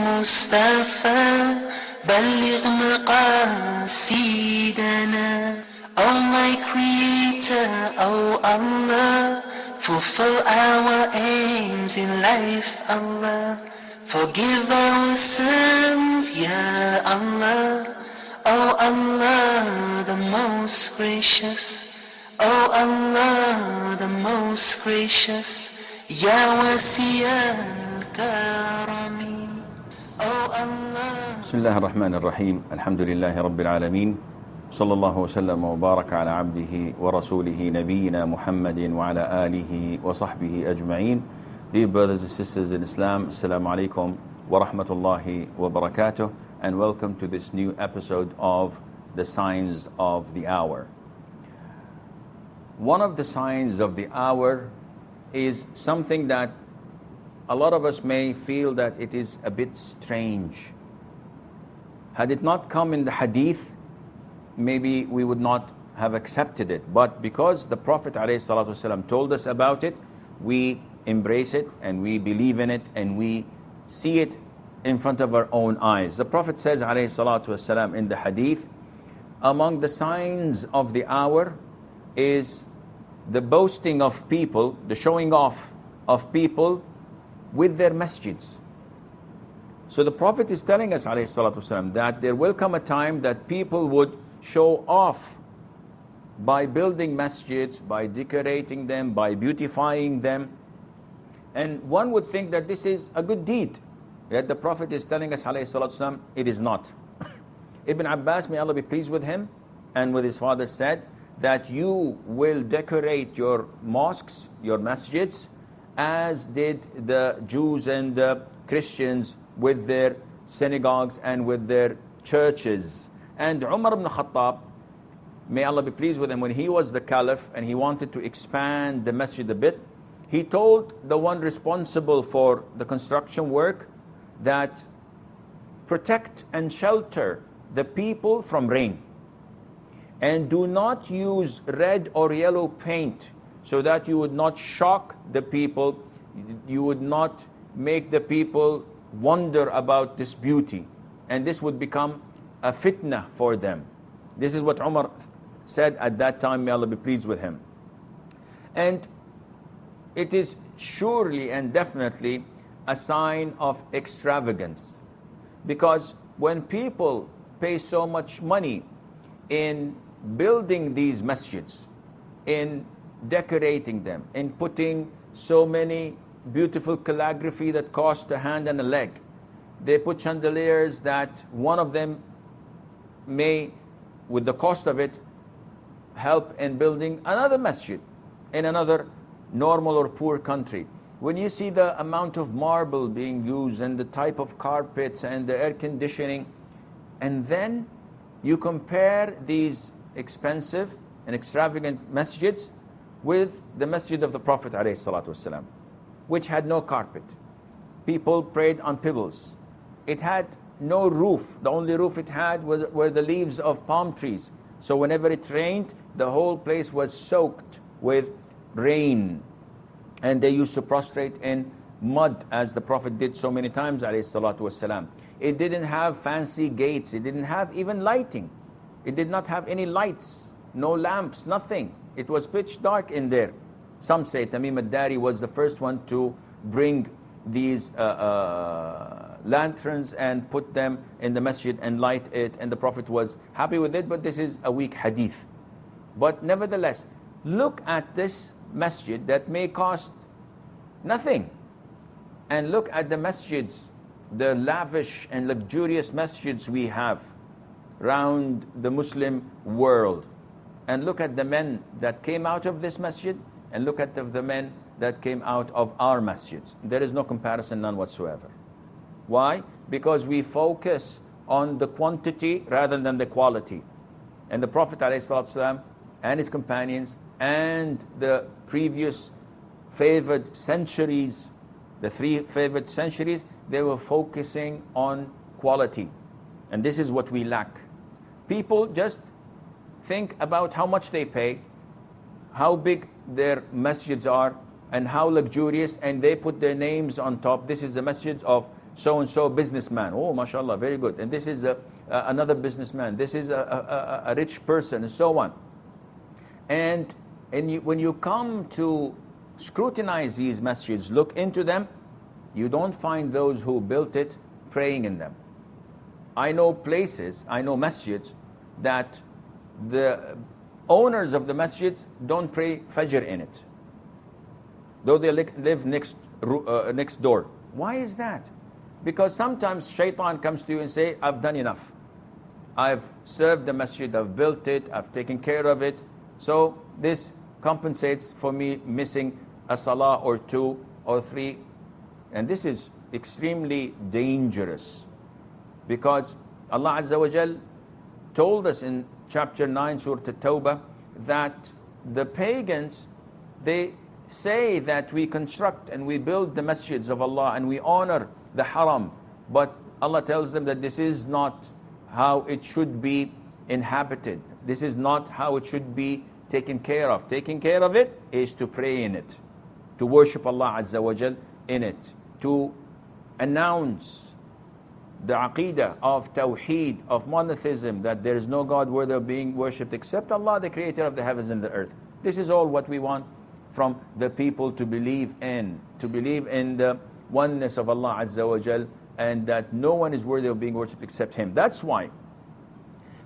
المصطفى بلغ مقاصدنا. Oh my Creator, oh Allah, fulfill our aims in life, Allah. Forgive our sins, Ya Allah. Oh Allah, the most gracious. Oh Allah, the most gracious. Ya Wasi al-Karami. Oh Allah. بسم الله الرحمن الرحيم. الحمد لله رب العالمين. صلى الله وسلم وبارك على عبده ورسوله نبينا محمد وعلى آله وصحبه أجمعين. Dear brothers and sisters in Islam, Assalamu alaikum wa rahmatullahi wa barakatuh, and welcome to this new episode of the Signs of the Hour. One of the signs of the hour is something that a lot of us may feel that it is a bit strange. Had it not come in the hadith, maybe we would not have accepted it. But because the Prophet ﷺ told us about it, we embrace it and we believe in it and we see it in front of our own eyes. The Prophet says ﷺ in the hadith, among the signs of the hour is the boasting of people, the showing off of people with their masjids. So the Prophet is telling us ﷺ that there will come a time that people would show off by building masjids, by decorating them, by beautifying them. And one would think that this is a good deed. Yet the Prophet is telling us ﷺ, it is not. Ibn Abbas, may Allah be pleased with him and with his father, said that you will decorate your mosques, your masjids, as did the Jews and the Christians with their synagogues and with their churches. And Umar ibn Khattab, may Allah be pleased with him, when he was the caliph and he wanted to expand the masjid a bit, he told the one responsible for the construction work that protect and shelter the people from rain. And do not use red or yellow paint so that you would not shock the people, you would not make the people wonder about this beauty. And this would become a fitna for them. This is what Umar said at that time, may Allah be pleased with him. And it is surely and definitely a sign of extravagance. Because when people pay so much money in building these masjids, in decorating them, in putting so many beautiful calligraphy that cost a hand and a leg, they put chandeliers that one of them may, with the cost of it, help in building another masjid in another normal or poor country. When you see the amount of marble being used and the type of carpets and the air conditioning, and then you compare these expensive and extravagant masjids with the masjid of the Prophet ﷺ, which had no carpet. People prayed on pebbles. It had no roof. The only roof it had were the leaves of palm trees. So whenever it rained, the whole place was soaked with rain. And they used to prostrate in mud, as the Prophet did so many times, ﷺ. It didn't have fancy gates. It didn't have even lighting. It did not have any lights, no lamps, nothing. It was pitch dark in there. Some say Tamim al-Dari was the first one to bring these lanterns and put them in the masjid and light it, and the Prophet was happy with it, but this is a weak hadith. But nevertheless, look at this masjid that may cost nothing, and look at the masjids, the lavish and luxurious masjids we have around the Muslim world, and look at the men that came out of this masjid, and look at the men that came out of our masjids. There is no comparison, none whatsoever. Why? Because we focus on the quantity rather than the quality. And the Prophet ﷺ and his companions and the previous favored centuries, the three favored centuries, they were focusing on quality. And this is what we lack. People just think about how much they pay, how big their masjids are, and how luxurious, and they put their names on top. This is the masjid of so-and-so businessman. Oh, mashallah, very good. And this is another businessman. This is a rich person, and so on. And when you come to scrutinize these masjids, look into them, you don't find those who built it praying in them. I know places, I know masjids that the owners of the masjids don't pray Fajr in it, though they live next door. Why is that? Because sometimes shaitan comes to you and say, I've done enough. I've served the masjid, I've built it, I've taken care of it. So this compensates for me missing a salah or 2 or 3. And this is extremely dangerous, because Allah Azza wa Jal told us in chapter 9, Surah At-Tawbah, that the pagans, they say that we construct and we build the masjids of Allah and we honor the haram, but Allah tells them that this is not how it should be inhabited. This is not how it should be taken care of. Taking care of it is to pray in it, to worship Allah Azza wa Jal in it, to announce the aqidah of tawheed, of monotheism, that there is no God worthy of being worshipped except Allah, the creator of the heavens and the earth. This is all what we want from the people to believe in the oneness of Allah Azza wa Jal, and that no one is worthy of being worshipped except Him. That's why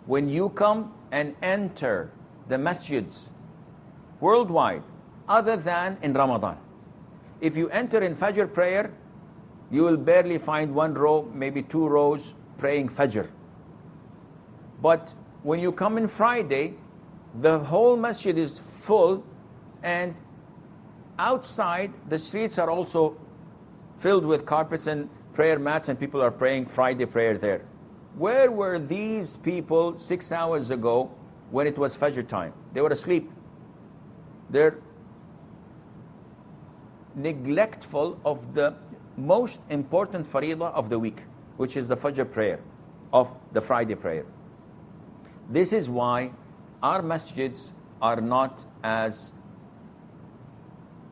when you come and enter the masjids worldwide, other than in Ramadan, if you enter in Fajr prayer, you will barely find 1 row, maybe 2 rows praying Fajr. But when you come in Friday, the whole masjid is full, and outside the streets are also filled with carpets and prayer mats, and people are praying Friday prayer there. Where were these people 6 hours ago when it was Fajr time? They were asleep. They're neglectful of the most important faridah of the week, which is the Fajr prayer, of the Friday prayer. This is why our masjids are not as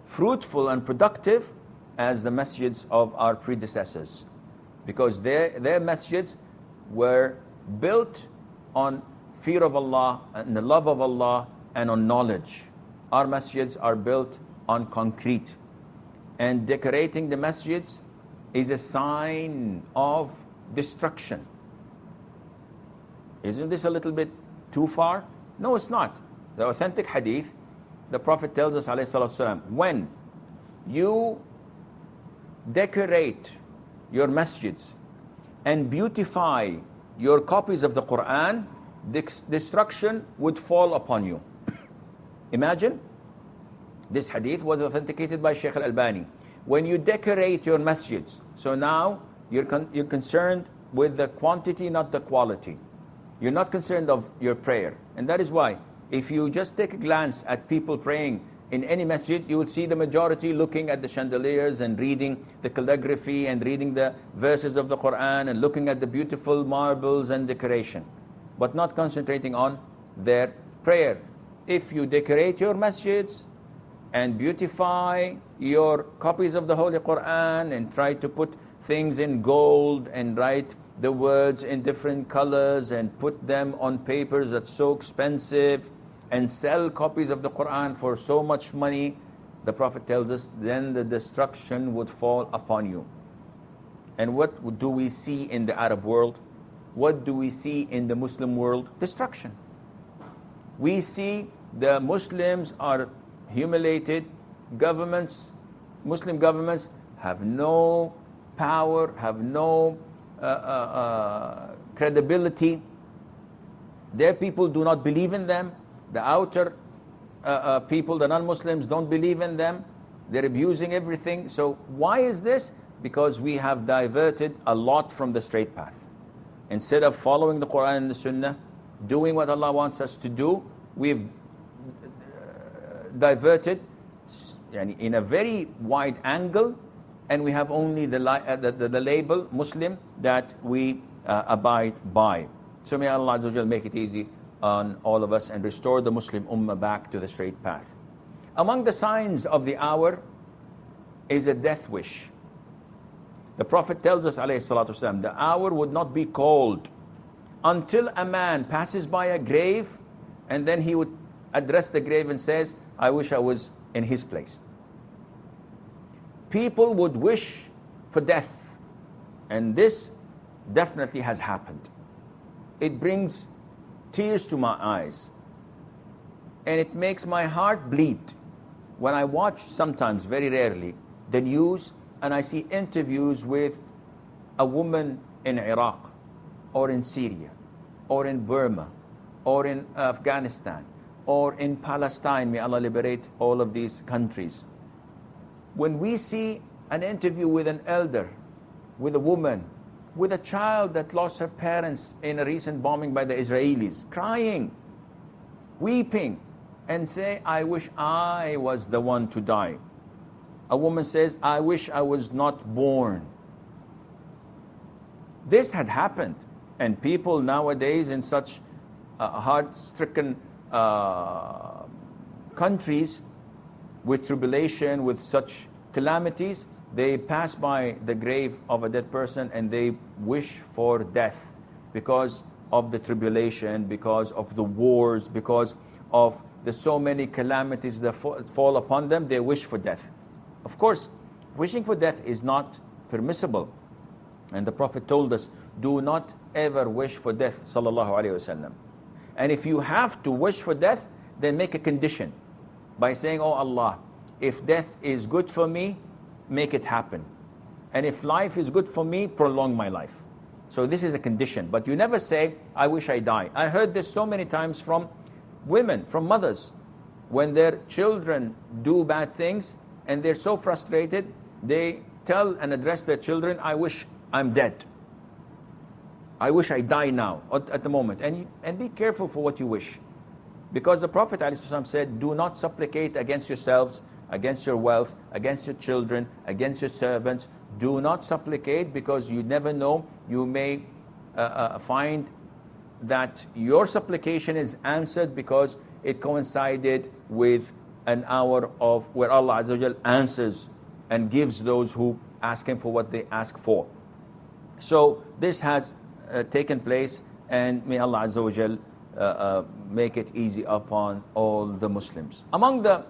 fruitful and productive as the masjids of our predecessors, because their masjids were built on fear of Allah and the love of Allah and on knowledge. Our masjids are built on concrete, and decorating the masjids is a sign of destruction. Isn't this a little bit too far? No, it's not. The authentic hadith, the Prophet tells us, alayhi salatu wasalam, when you decorate your masjids and beautify your copies of the Quran, destruction would fall upon you. Imagine, this hadith was authenticated by Shaykh Al-Albani. When you decorate your masjids, so now you're concerned with the quantity, not the quality. You're not concerned of your prayer. And that is why, if you just take a glance at people praying in any masjid, you will see the majority looking at the chandeliers and reading the calligraphy and reading the verses of the Quran and looking at the beautiful marbles and decoration, but not concentrating on their prayer. If you decorate your masjids and beautify your copies of the Holy Quran and try to put things in gold and write the words in different colors and put them on papers that's so expensive and sell copies of the Quran for so much money, the Prophet tells us, then the destruction would fall upon you. And what do we see in the Arab world? What do we see in the Muslim world? Destruction. We see the Muslims are humiliated. Governments, Muslim governments have no power, have no credibility. Their people do not believe in them. The outer people, the non-Muslims, don't believe in them. They're abusing everything. So why is this? Because we have diverted a lot from the straight path. Instead of following the Quran and the Sunnah, doing what Allah wants us to do, we've diverted in a very wide angle, and we have only the label Muslim that we abide by. So may Allah Azza wa Jal make it easy on all of us and restore the Muslim Ummah back to the straight path. Among the signs of the hour is a death wish. The Prophet tells us, alayhi salatu wasalam, the hour would not be called until a man passes by a grave, and then he would address the grave and says, I wish I was in his place. People would wish for death, and this definitely has happened. It brings tears to my eyes, and it makes my heart bleed when I watch, sometimes, very rarely, the news, and I see interviews with a woman in Iraq, or in Syria, or in Burma, or in Afghanistan, or in Palestine. May Allah liberate all of these countries. When we see an interview with an elder, with a woman, with a child that lost her parents in a recent bombing by the Israelis, crying, weeping, and say, I wish I was the one to die. A woman says, I wish I was not born. This had happened, and people nowadays in such hard-stricken countries with tribulation, with such calamities, they pass by the grave of a dead person and they wish for death because of the tribulation, because of the wars, because of the so many calamities that fall upon them. They wish for death. Of course, wishing for death is not permissible, and the Prophet told us, do not ever wish for death, sallallahu alaihi wasallam. And if you have to wish for death, then make a condition by saying, oh Allah, if death is good for me, make it happen. And if life is good for me, prolong my life. So this is a condition. But you never say, I wish I die. I heard this so many times from women, from mothers. When their children do bad things and they're so frustrated, they tell and address their children, I wish I'm dead. I wish I die now, at the moment. And be careful for what you wish. Because the Prophet ﷺ said, do not supplicate against yourselves, against your wealth, against your children, against your servants. Do not supplicate, because you never know. You may find that your supplication is answered because it coincided with an hour of where Allah Azza wa Jal answers and gives those who ask Him for what they ask for. So this has taken place, and may Allah Azza wa Jal make it easy upon all the Muslims. Among the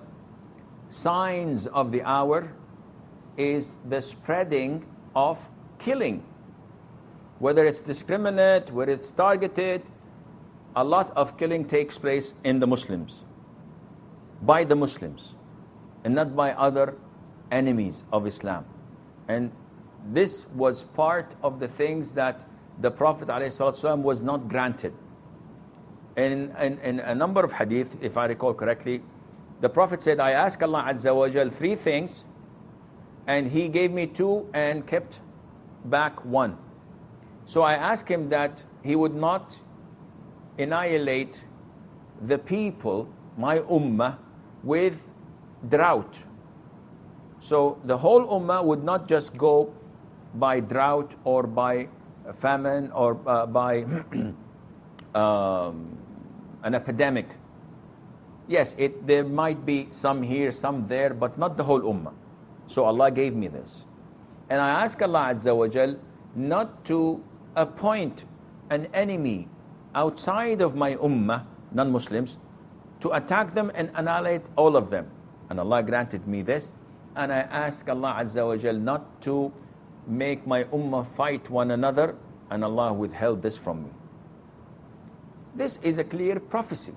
signs of the hour is the spreading of killing. Whether it's discriminate, whether it's targeted, a lot of killing takes place in the Muslims, by the Muslims, and not by other enemies of Islam. And this was part of the things that the Prophet ﷺ was not granted. In a number of hadith, if I recall correctly, the Prophet said, I asked Allah Azza wa Jal 3 things, and He gave me 2 and kept back 1. So I asked Him that He would not annihilate the people, my ummah, with drought. So the whole ummah would not just go by drought or by famine or by an epidemic. Yes, there might be some here, some there, but not the whole ummah. So Allah gave me this. And I ask Allah Azza wa Jal not to appoint an enemy outside of my ummah, non-Muslims, to attack them and annihilate all of them. And Allah granted me this. And I ask Allah Azza wa Jal not to make my ummah fight one another, and Allah withheld this from me. This is a clear prophecy.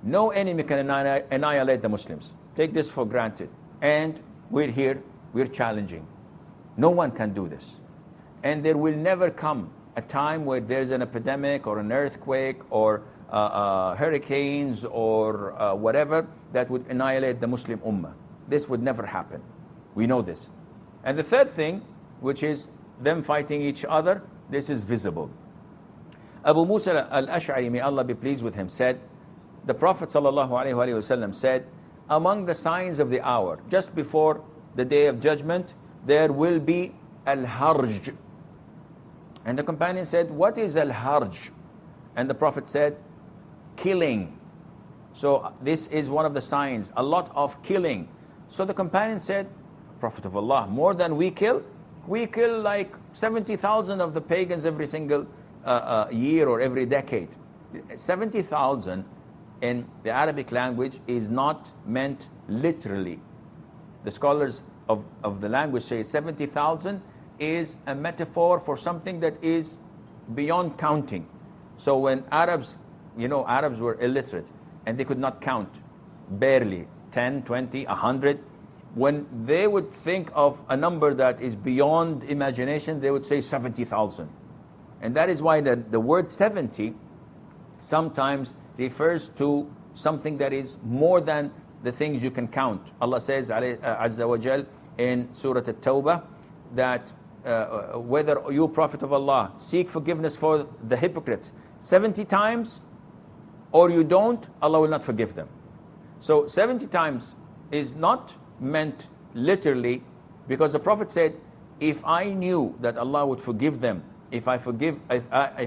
No enemy can annihilate the Muslims. Take this for granted. And we're here, we're challenging. No one can do this. And there will never come a time where there's an epidemic or an earthquake or hurricanes or whatever that would annihilate the Muslim ummah. This would never happen. We know this. And the third thing, which is them fighting each other, this is visible. Abu Musa al-Ash'ari, may Allah be pleased with him, said, the Prophet ﷺ said, among the signs of the hour, just before the day of judgment, there will be al-harj. And the companion said, what is al-harj? And the Prophet said, killing. So this is one of the signs, a lot of killing. So the companion said, Prophet of Allah, more than we kill? We kill like 70,000 of the pagans every single year or every decade. 70,000 in the Arabic language is not meant literally. The scholars of the language say 70,000 is a metaphor for something that is beyond counting. So when Arabs were illiterate and they could not count, barely 10, 20, 100. When they would think of a number that is beyond imagination, they would say 70,000. And that is why the word 70 sometimes refers to something that is more than the things you can count. Allah says, Azza wa Jal, in Surah At-Tawbah, that whether you, Prophet of Allah, seek forgiveness for the hypocrites 70 times or you don't, Allah will not forgive them. So 70 times is not meant literally, because the Prophet said, if I knew that Allah would forgive them, if I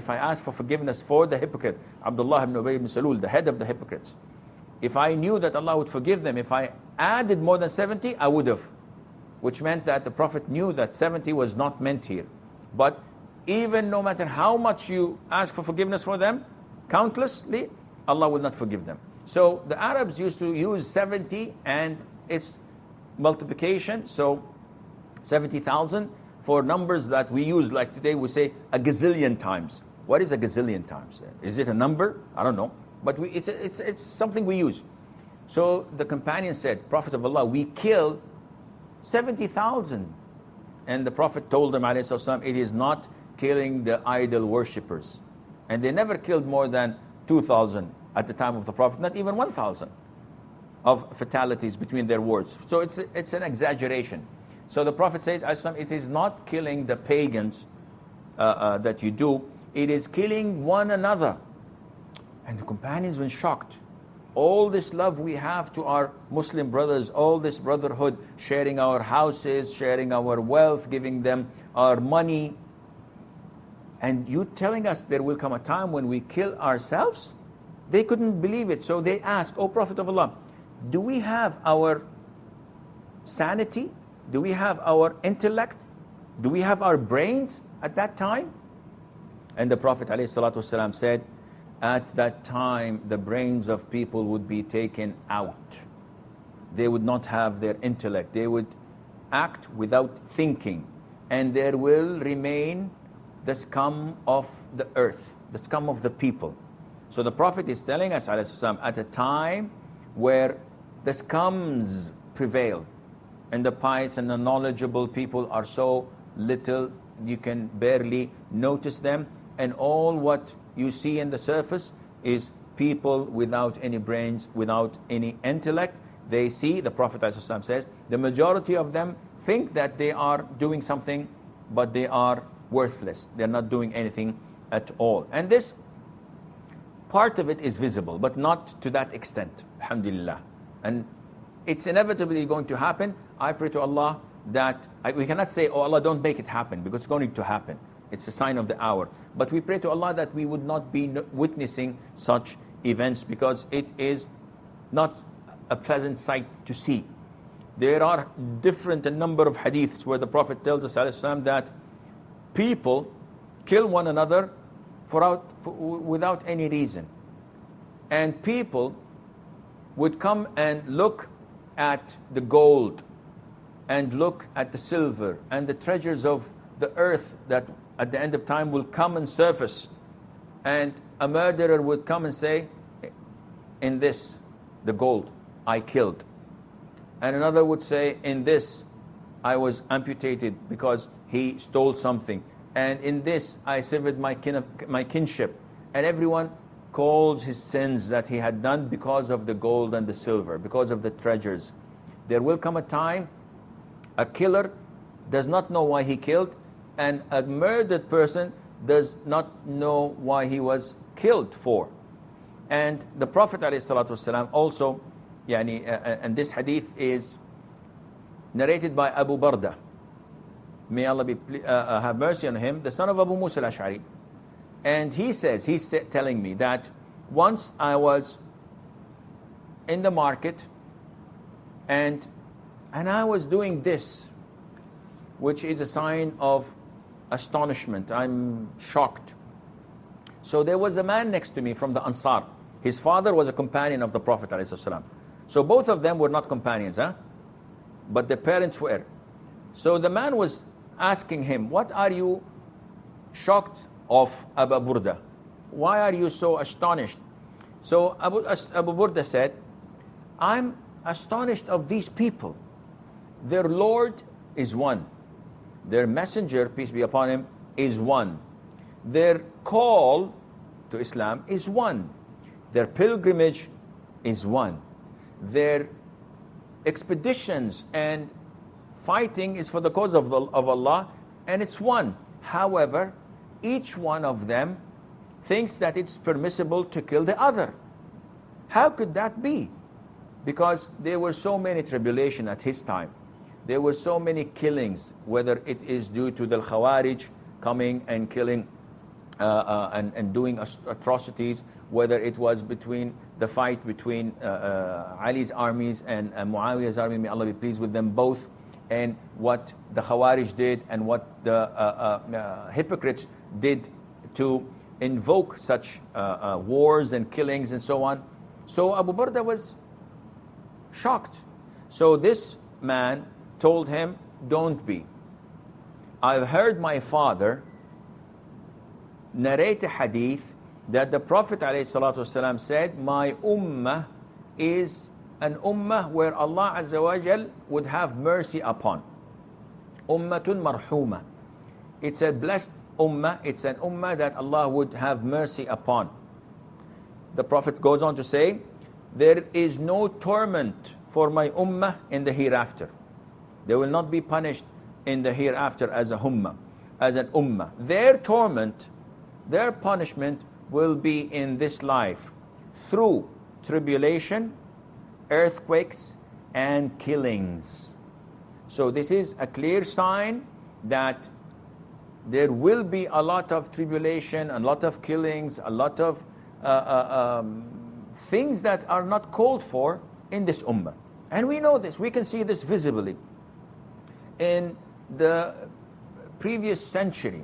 ask for forgiveness for the hypocrite, Abdullah ibn Ubay ibn Salul, the head of the hypocrites, if I knew that Allah would forgive them, if I added more than 70, I would have. Which meant that the Prophet knew that 70 was not meant here. But even no matter how much you ask for forgiveness for them, countlessly, Allah will not forgive them. So the Arabs used to use 70 and its multiplication, so 70,000 for numbers that we use, like today we say a gazillion times. What is a gazillion times? Is it a number? I don't know. But it's something we use. So the companion said, Prophet of Allah, we killed 70,000. And the Prophet told them, ﷺ, it is not killing the idol worshippers. And they never killed more than 2,000 at the time of the Prophet, not even 1,000 of fatalities between their wars. So it's an exaggeration. So the Prophet said, it is not killing the pagans that you do, it is killing one another. And the companions were shocked. All this love we have to our Muslim brothers, all this brotherhood, sharing our houses, sharing our wealth, giving them our money. And you telling us there will come a time when we kill ourselves? They couldn't believe it. So they asked, O Prophet of Allah, do we have our sanity? Do we have our intellect? Do we have our brains at that time? And the Prophet ﷺ said, at that time, the brains of people would be taken out. They would not have their intellect. They would act without thinking. And there will remain the scum of the earth, the scum of the people. So the Prophet is telling us, ﷺ, at a time where the scums prevail, and the pious and the knowledgeable people are so little, you can barely notice them, and all what you see in the surface is people without any brains, without any intellect. They see, the Prophet ﷺ says, the majority of them think that they are doing something, but they are worthless. They're not doing anything at all. And this part of it is visible, but not to that extent, alhamdulillah. And it's inevitably going to happen. I pray to Allah that, we cannot say, oh Allah, don't make it happen, because it's going to happen. It's a sign of the hour. But we pray to Allah that we would not be witnessing such events, because it is not a pleasant sight to see. There are different a number of hadiths where the Prophet tells us ﷺ, that people kill one another without any reason. And people would come and look at the gold and look at the silver and the treasures of the earth that at the end of time will come and surface. And a murderer would come and say, in this, the gold, I killed. And another would say, in this, I was amputated because he stole something. And in this, I severed my kinship. And everyone calls his sins that he had done because of the gold and the silver, because of the treasures. There will come a time, a killer does not know why he killed, and a murdered person does not know why he was killed for. And the Prophet ﷺ also, and this hadith is narrated by Abu Barda. May Allah have mercy on him, the son of Abu Musa al-Ash'ari. And he says, he's telling me that once I was in the market and I was doing this. which is a sign of astonishment. I'm shocked. So there was a man next to me from the Ansar. His father was a companion of the Prophet ﷺ. So both of them were not companions, but their parents were. So the man was asking him, what are you shocked of, Abu Burda? Why are you so astonished? So Abu Burda said, I'm astonished of these people. Their Lord is one. Their messenger, peace be upon him, is one. Their call to Islam is one. Their pilgrimage is one. Their expeditions and fighting is for the cause of Allah, and it's one. However, each one of them thinks that it's permissible to kill the other. How could that be? Because there were so many tribulations at his time. There were so many killings, whether it is due to the Khawarij coming and killing and doing atrocities, whether it was between the fight between Ali's armies and Muawiyah's army, may Allah be pleased with them both, and what the Khawarij did and what the hypocrites did to invoke such wars and killings and so on. So Abu Burda was shocked. So this man told him, don't be. I've heard my father narrate a hadith that the Prophet ﷺ said, my ummah is an ummah where Allah Azza wa Jal would have mercy upon. Ummatun marhuma. It's a blessed ummah. It's an ummah that Allah would have mercy upon. The Prophet goes on to say, there is no torment for my ummah in the hereafter. They will not be punished in the hereafter as a ummah, as an ummah. Their torment, their punishment will be in this life through tribulation, earthquakes, and killings. So this is a clear sign that there will be a lot of tribulation, a lot of killings, a lot of things that are not called for in this ummah. And we know this, we can see this visibly. In the previous century,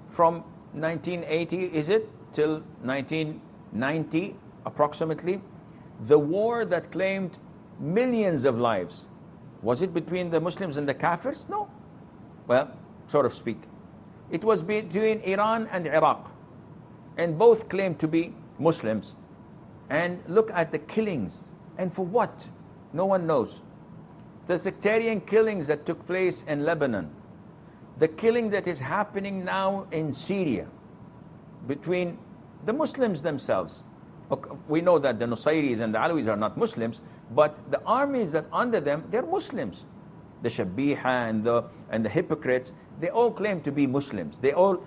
from 1980, is it, till 1990 approximately, the war that claimed millions of lives, was it between the Muslims and the Kafirs? No. Well, sort of speak. It was between Iran and Iraq, and both claimed to be Muslims. And look at the killings. And for what? No one knows. The sectarian killings that took place in Lebanon, the killing that is happening now in Syria between the Muslims themselves. We know that the Nusayris and the Alawis are not Muslims, but the armies that under them, they're Muslims. The Shabiha and the hypocrites, they all claim to be Muslims. They all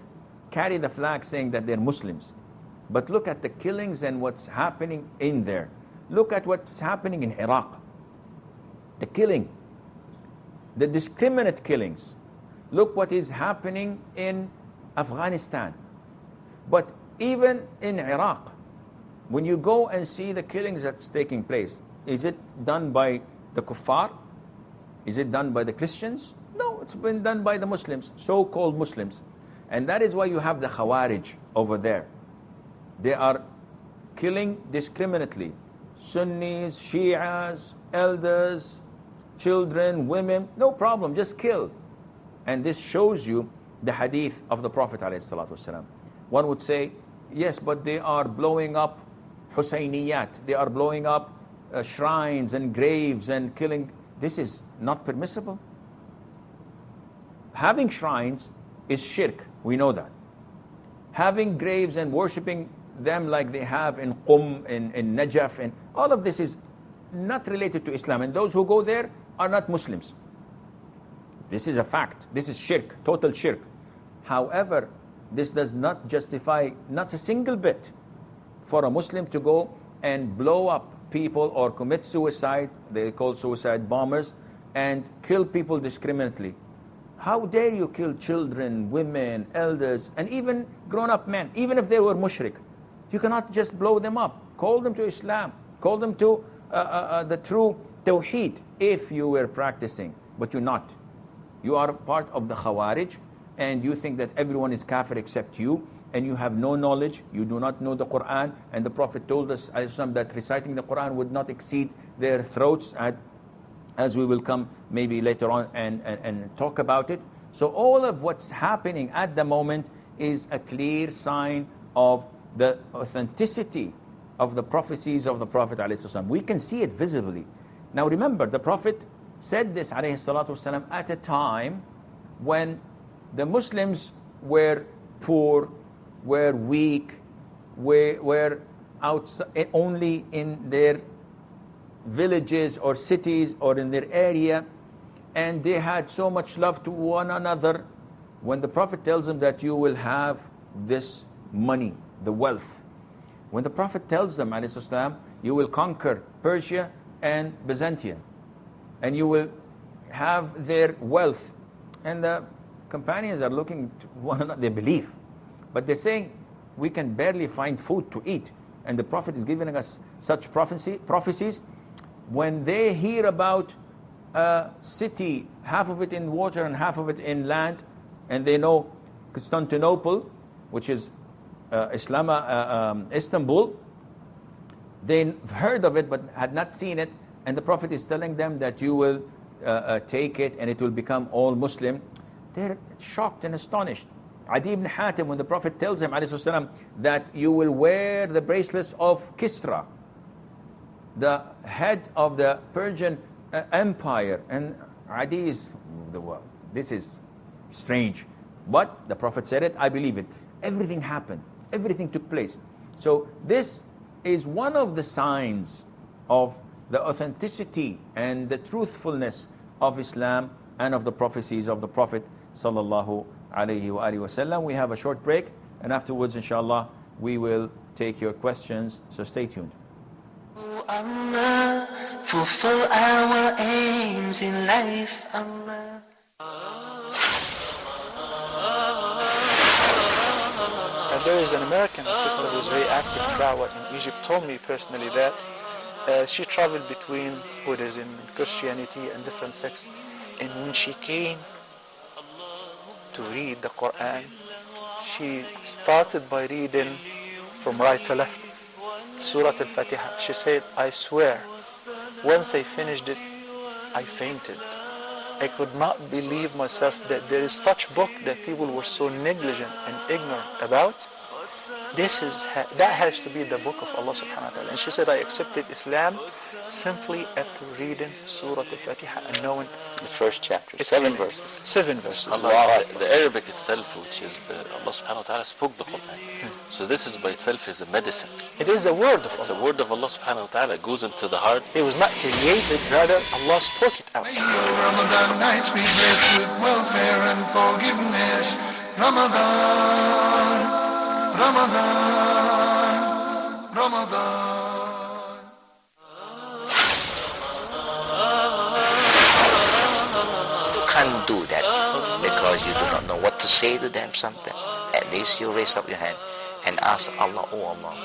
carry the flag saying that they're Muslims. But look at the killings and what's happening in there. Look at what's happening in Iraq. The killing, the discriminate killings. Look what is happening in Afghanistan. But even in Iraq, when you go and see the killings that's taking place, is it done by the kuffar? Is it done by the Christians? No, it's been done by the Muslims, so-called Muslims. And that is why you have the Khawarij over there. They are killing discriminately. Sunnis, Shias, elders, children, women, no problem, just kill. And this shows you the hadith of the Prophet ﷺ. One would say, yes, but they are blowing up Husayniyat. They are blowing up shrines and graves and killing. This is not permissible. Having shrines is shirk. We know that. Having graves and worshipping them like they have in Qum, in Najaf, and all of this is not related to Islam. And those who go there are not Muslims. This is a fact. This is shirk, total shirk. However, this does not justify, not a single bit, for a Muslim to go and blow up people or commit suicide, they call suicide bombers, and kill people discriminately. How dare you kill children, women, elders, and even grown-up men, even if they were mushrik? You cannot just blow them up. Call them to Islam. Call them to the true tawheed, if you were practicing, but you're not. You are part of the Khawarij, and you think that everyone is kafir except you, and you have no knowledge, you do not know the Quran, and the Prophet told us that reciting the Quran would not exceed their throats, as we will come maybe later on and talk about it. So all of what's happening at the moment is a clear sign of the authenticity of the prophecies of the Prophet ﷺ. We can see it visibly. Now remember, the Prophet said this ﷺ at a time when the Muslims were poor, were weak, were outside, only in their villages or cities or in their area, and they had so much love to one another. When the Prophet tells them that you will have this money, the wealth, when the Prophet tells them ﷺ, you will conquer Persia and Byzantium, and you will have their wealth, and the companions are looking to one another, they believe, but they're saying we can barely find food to eat, and the Prophet is giving us such prophecies. When they hear about a city, half of it in water and half of it in land, and they know Constantinople, which is Istanbul, they heard of it but had not seen it, and the Prophet is telling them that you will take it and it will become all Muslim. They're shocked and astonished. Adi ibn Hatim, when the Prophet tells him ﷺ, that you will wear the bracelets of Kisra, the head of the Persian Empire, and Adi is the world. This is strange, but the Prophet said it, I believe it. Everything happened, everything took place. So this is one of the signs of the authenticity and the truthfulness of Islam and of the prophecies of the Prophet sallallahu alaihi wasallam. We have a short break, and afterwards, inshallah, we will take your questions. So stay tuned. Oh Allah, fulfill our aims in life, Allah. There is an American sister who's very active in Dawah in Egypt, told me personally that she traveled between Buddhism and Christianity and different sects, and when she came to read the Quran, she started by reading from right to left, Surah Al-Fatiha. She said, I swear, once I finished it, I fainted. I could not believe myself that there is such book that people were so negligent and ignorant about. That has to be the book of Allah subhanahu wa ta'ala. And she said, I accepted Islam simply after reading Surah Al-Fatiha and knowing the first chapter, 7 verses. 7 verses. The Arabic itself, which is Allah subhanahu wa ta'ala spoke the Quran. So this is by itself is a medicine. It is the word of Allah. It's a word of Allah subhanahu wa ta'ala. It goes into the heart. It was not created, rather Allah spoke it out. Ramadan nights be blessed with welfare and forgiveness. Ramadan, Ramadan, Ramadan. You can't do that because you do not know what to say to them something. At least you raise up your hand and ask Allah, oh Allah,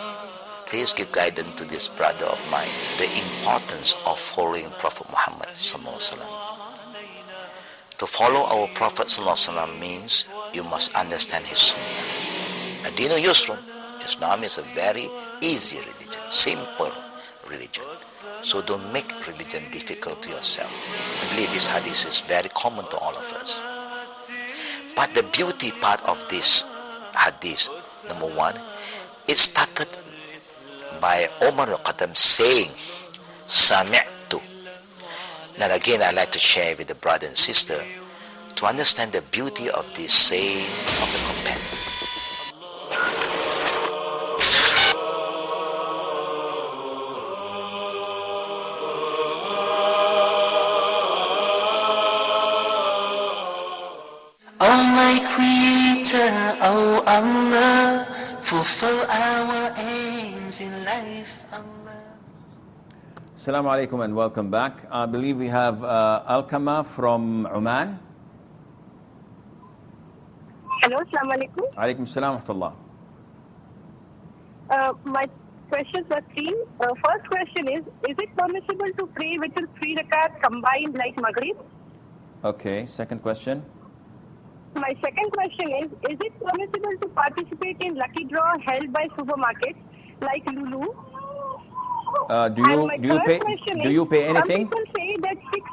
please give guidance to this brother of mine, the importance of following Prophet Muhammad sallallahu alaihi wasallam. To follow our Prophet sallallahu alaihi wasallam means you must understand his sunnah. Adinu Yusrun, Islam is a very easy religion, simple religion. So don't make religion difficult to yourself. I believe this hadith is very common to all of us. But the beauty part of this hadith, number one, it started by Umar al-Khattab saying, Sami'tu. Now again, I'd like to share with the brother and sister to understand the beauty of this saying of the companion. Oh my Creator, oh Allah, fulfill our aims in life, Allah. Assalamu alaikum and welcome back. I believe we have Alkama from Oman. Hello, Assalamu alaikum. Alaikum salam wa My questions are three. First question is it permissible to pray within 3 rakats combined like Maghrib? Okay, second question. My second question is it permissible to participate in lucky draw held by supermarkets like Lulu? Do you pay anything? Some people say that six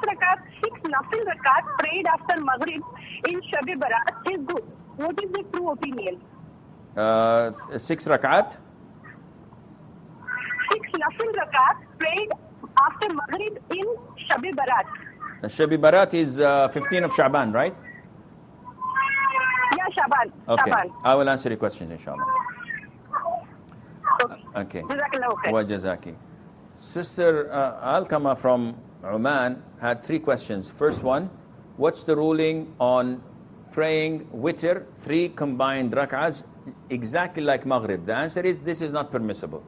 nafil rakat prayed after Maghrib in Shab-e Barat is good. What is the true opinion? 6 rakat? 6 nafil rakat prayed after Maghrib in Shab-e Barat. Shab-e Barat is 15 of Sha'ban, right? Yeah, Shaban. Okay, Shaban. I will answer your questions, inshallah. Okay. Jazakallahu khair. Wa jazaki. Sister Alkama from Oman had 3 questions. First one, what's the ruling on praying witr, 3 combined rak'ahs, exactly like Maghrib? The answer is this is not permissible.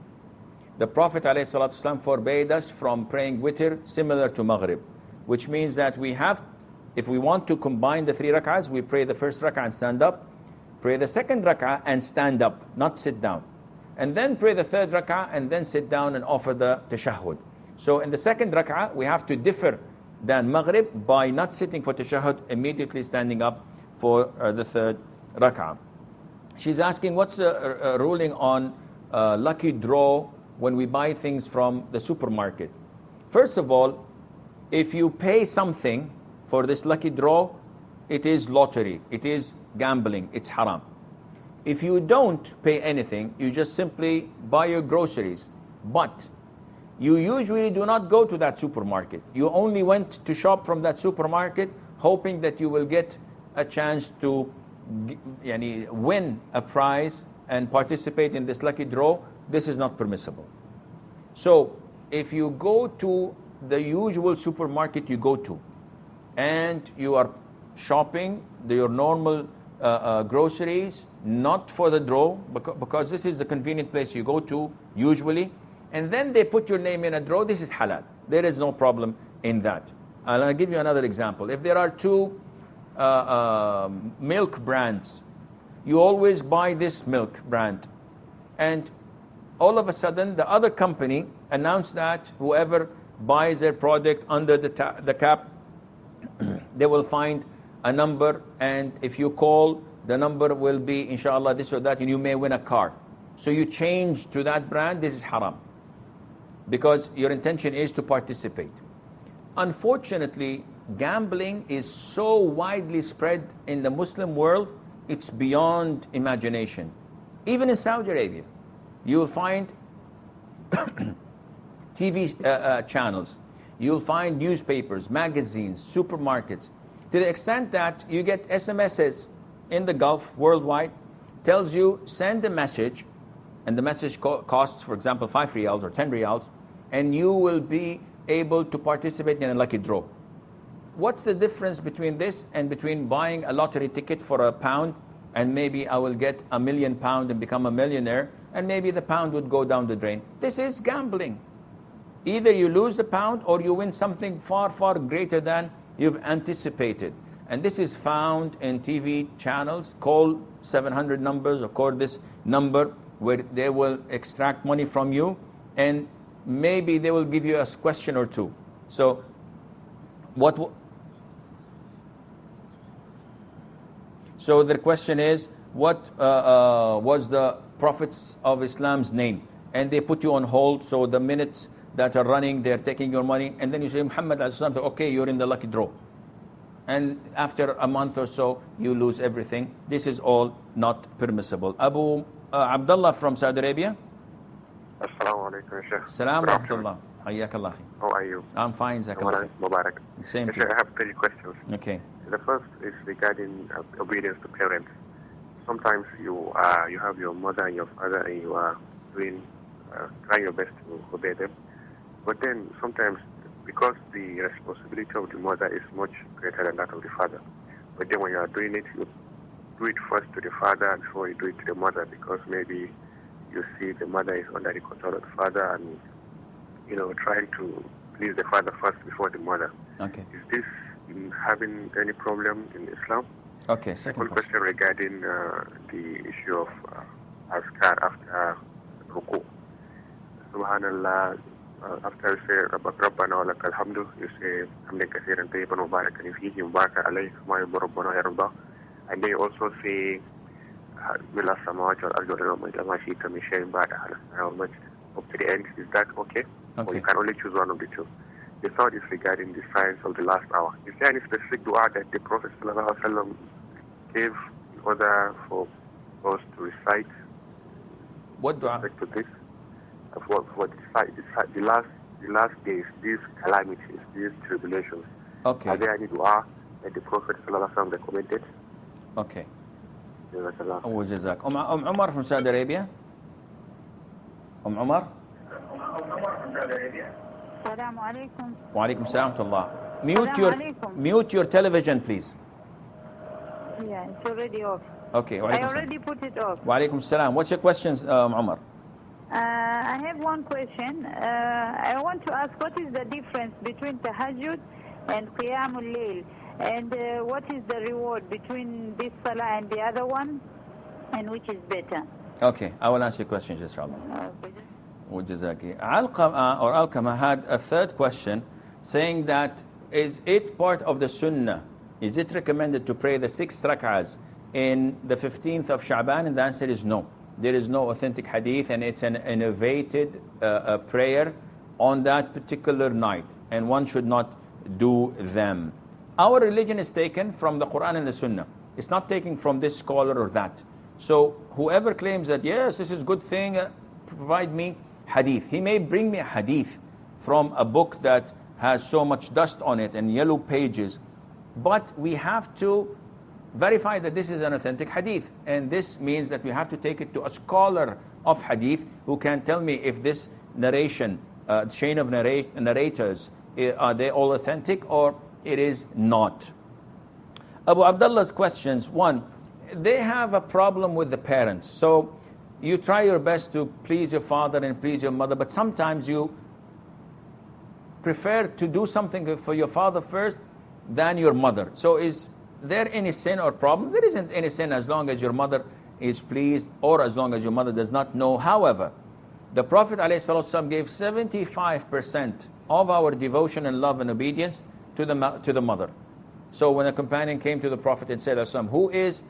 The Prophet ﷺ forbade us from praying witr similar to Maghrib, which means that if we want to combine the 3 rak'ahs, we pray the first rak'ah and stand up, pray the second rak'ah and stand up, not sit down. And then pray the third rak'ah and then sit down and offer the tashahhud. So in the second rak'ah, we have to differ than Maghrib by not sitting for tashahhud, immediately standing up for the third rak'ah. She's asking what's the ruling on lucky draw when we buy things from the supermarket. First of all, if you pay something for this lucky draw, it is lottery, it is gambling, it's haram. If you don't pay anything, you just simply buy your groceries, but you usually do not go to that supermarket. You only went to shop from that supermarket hoping that you will get a chance to win a prize and participate in this lucky draw. This is not permissible. So if you go to the usual supermarket you go to and you are shopping your normal groceries, not for the draw, because this is the convenient place you go to usually, and then they put your name in a draw, this is halal. There is no problem in that. I'll give you another example. If there are 2 milk brands, you always buy this milk brand, and all of a sudden the other company announced that whoever buys their product under the cap, they will find a number, and if you call, the number will be inshallah this or that, and you may win a car. So you change to that brand. This is haram, because your intention is to participate. Unfortunately, gambling is so widely spread in the Muslim world, it's beyond imagination. Even in Saudi Arabia, you will find TV channels, you'll find newspapers, magazines, supermarkets, to the extent that you get SMSs in the Gulf worldwide, tells you send a message, and the message costs, for example, 5 riyals or 10 riyals, and you will be able to participate in a lucky draw. What's the difference between this and between buying a lottery ticket for £1 and maybe I will get £1 million and become a millionaire, and maybe the pound would go down the drain? This is gambling. Either you lose the pound or you win something far, far greater than you've anticipated. And this is found in TV channels. Call 700 numbers or call this number where they will extract money from you, and maybe they will give you a question or 2. So so the question is, what was the Prophet of Islam's name? And they put you on hold, so the minutes that are running, they're taking your money, and then you say Muhammad as-Salam, okay, you're in the lucky draw. And after a month or so, you lose everything. This is all not permissible. Abu Abdullah from Saudi Arabia. Assalamu alaikum, Sheikh. Salam Abdullah. Hayyakallah. How are you? I'm fine, Zakallah. Mubarak. Same to Sheikh, you. I have 3 questions. Okay. The first is regarding obedience to parents. Sometimes you have your mother and your father, and you are trying your best to obey them. But then sometimes, because the responsibility of the mother is much greater than that of the father, but then when you are doing it, you do it first to the father before you do it to the mother, because maybe you see the mother is under the control of the father, and trying to please the father first before the mother. Okay. Is this having any problem in Islam? Okay. Second question regarding the issue of azkar after ruku. Subhanallah, after you say Rabbana wa lakal hamdu, you say Hamdan kathiran tayyiban mubarakan fihi mubarakan alayhi ma yuhibbu rabbuna wa yarda. And they also say Mila samawati wal ardi wa ma shi'ta min shay'in ba'da al masjid. Up to the end, is that okay? Or you can only choose one of the two. The third is regarding the signs of the last hour. Is there any specific dua that the Prophet ﷺ gave in order for us to recite? What dua? Respect to this, for the last days, these calamities, these tribulations. Okay. Are there any dua that the Prophet ﷺ recommended? Okay. Jazakallah. Jazak. Umar from Saudi Arabia. Umar. Assalamu alaikum. Wa alaikum salam wa rahmatullah. Mute your television, please. Yeah, it's already off. Okay. I already put it off. Wa alaikum salam. What's your questions, Umar? I have one question. I want to ask, what is the difference between tahajjud and qiyamul layl? And what is the reward between this salah and the other one? And which is better? Okay, I will answer your questions, inshallah. Jazaki. Alqama had a third question saying that, is it part of the sunnah? Is it recommended to pray the 6 rak'ahs in the 15th of Sha'ban? And the answer is no. There is no authentic hadith, and it's an innovated prayer on that particular night, and one should not do them. Our religion is taken from the Quran and the Sunnah. It's not taken from this scholar or that. So whoever claims that, yes, this is a good thing, provide me hadith. He may bring me a hadith from a book that has so much dust on it and yellow pages, but we have to verify that this is an authentic hadith. And this means that we have to take it to a scholar of hadith who can tell me if this narration, chain of narrators, are they all authentic or it is not. Abu Abdullah's questions: one, they have a problem with the parents. So you try your best to please your father and please your mother, but sometimes you prefer to do something for your father first than your mother. So is there any sin or problem? There isn't any sin as long as your mother is pleased or as long as your mother does not know. However, the Prophet ﷺ gave 75% of our devotion and love and obedience to the mother. So when a companion came to the Prophet and said, who is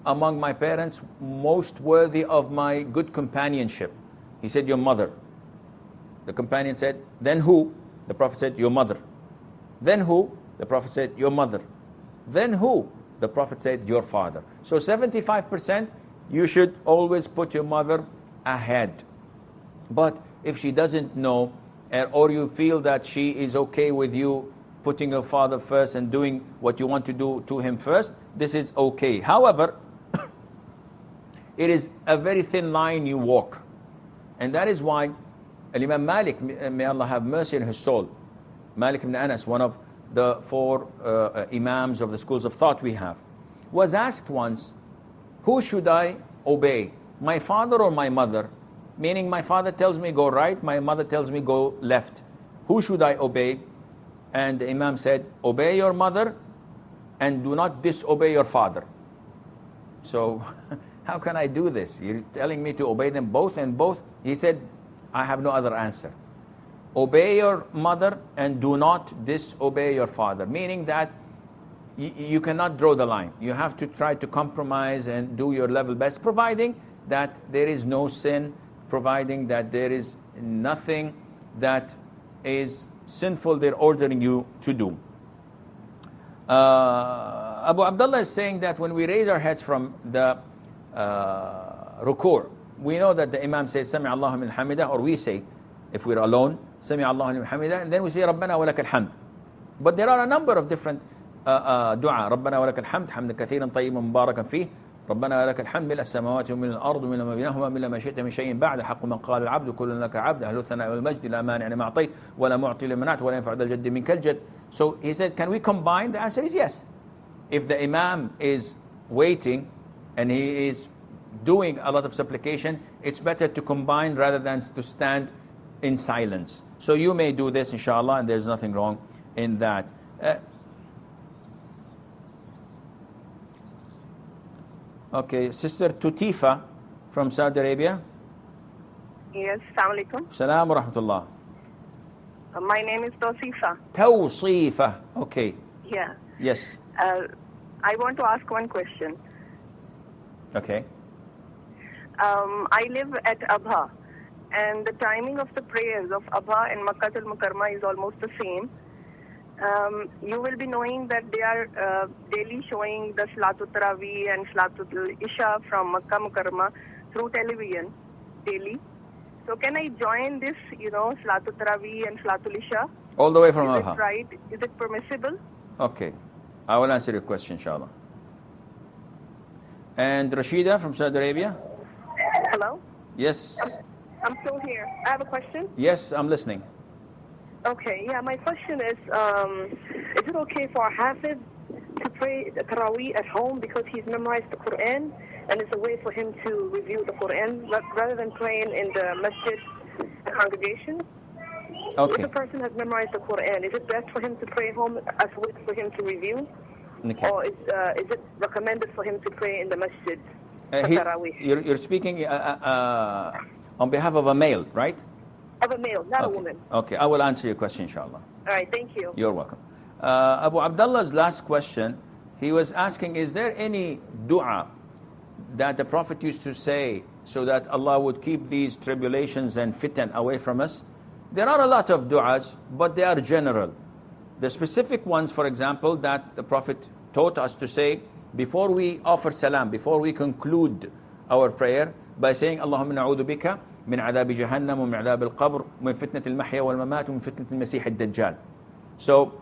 among my parents most worthy of my good companionship? He said, your mother. The companion said, then who? The Prophet said, your mother. Then who? The Prophet said, your mother. Then who? The Prophet said, your father. So 75%, you should always put your mother ahead. But if she doesn't know, or you feel that she is okay with you putting your father first and doing what you want to do to him first, this is okay. However, it is a very thin line you walk. And that is why Imam Malik, may Allah have mercy on his soul, Malik ibn Anas, one of the 4 imams of the schools of thought we have, was asked once, who should I obey, my father or my mother? Meaning my father tells me go right, my mother tells me go left. Who should I obey? And the Imam said, obey your mother and do not disobey your father. So how can I do this? You're telling me to obey them both and both? He said, I have no other answer. Obey your mother and do not disobey your father. Meaning that you cannot draw the line. You have to try to compromise and do your level best, providing that there is no sin, providing that there is nothing that is sinful they're ordering you to do. Abu Abdullah is saying that when we raise our heads from the ruku', we know that the Imam says Sami Allahu min hamidah, or we say, if we're alone, Sami Allahu min hamidah, and then we say Rabbana wa lakal hamd. But there are a number of different dua. Rabbana wa lakal hamd, hamdan kathiran tayyiban mubarakan fih. ربنا ولك الحمد ملء السماوات وملء الأرض وملء ما بينهما ملء ما شئت من شيء بعد حق من قال العبد كلنا لك عبد أهل الثناء والمجد لا مانع لما أعطيت ولا معطي لما منعت ولا ينفع ذا الجد منك الجد. So he says, can we combine? The answer is yes. If the Imam is waiting and he is doing a lot of supplication, it's better to combine rather than to stand in silence. So you may do this, inshallah, and there's nothing wrong in that. Okay, Sister Tutifa from Saudi Arabia. Yes, Assalamu alaikum. Salam wa rahmatullah. My name is Tosifa. Tawsifa. Okay. Yeah. Yes. I want to ask one question. Okay. I live at Abha, and the timing of the prayers of Abha and Makkah al-Mukarramah is almost the same. You will be knowing that they are daily showing the Salatul Tarawih and Salatul Isha from Makkah Mukarramah through television daily. So can I join this, Salatul Tarawih and Salatul Isha? All the way from Is Abha. it right? Is it permissible? Okay. I will answer your question, inshallah. And Rashida from Saudi Arabia? Hello? Yes. I'm still here. I have a question. Yes, I'm listening. Okay, yeah, my question is it okay for Hafiz to pray the Tarawih at home because he's memorized the Quran and it's a way for him to review the Quran rather than praying in the masjid congregation? Okay. If a person has memorized the Quran, is it best for him to pray home as a way for him to review? Okay. Or is it recommended for him to pray in the masjid for Tarawih? You're speaking on behalf of a male, right? Of a male, not a woman. Okay, I will answer your question, inshallah. All right, thank you. You're welcome. Abu Abdullah's last question, he was asking, is there any dua that the Prophet used to say so that Allah would keep these tribulations and fitan away from us? There are a lot of du'as, but they are general. The specific ones, for example, that the Prophet taught us to say before we offer salam, before we conclude our prayer, by saying, Allahumma na'udhu bika min adab jahannam, min adab al-qabr, min fitnat al-mahya wal-mamat, min fitnat al-masih al-dajjal. So,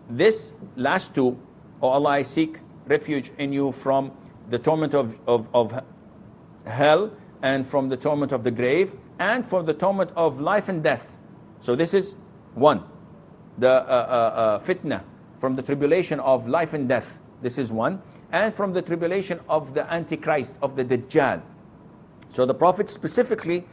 this last two, O Allah, I seek refuge in you from the torment of hell, and from the torment of the grave, and from the torment of life and death. So this is one. The fitna, from the tribulation of life and death. This is one. And from the tribulation of the Antichrist, of the Dajjal. So the Prophet specifically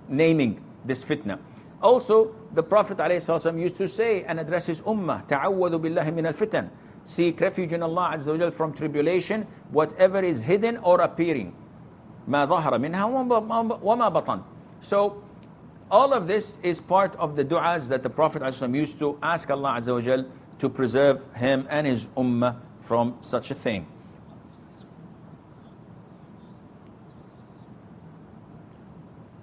naming this fitna. Also, the Prophet ﷺ used to say and address his ummah, ta'awwadu billahi min al-fitan. Seek refuge in Allah Azza wa Jal from tribulation, whatever is hidden or appearing. ما ظهر منها وما بطن. So, all of this is part of the du'as that the Prophet ﷺ used to ask Allah Azza wa Jal to preserve him and his ummah from such a thing.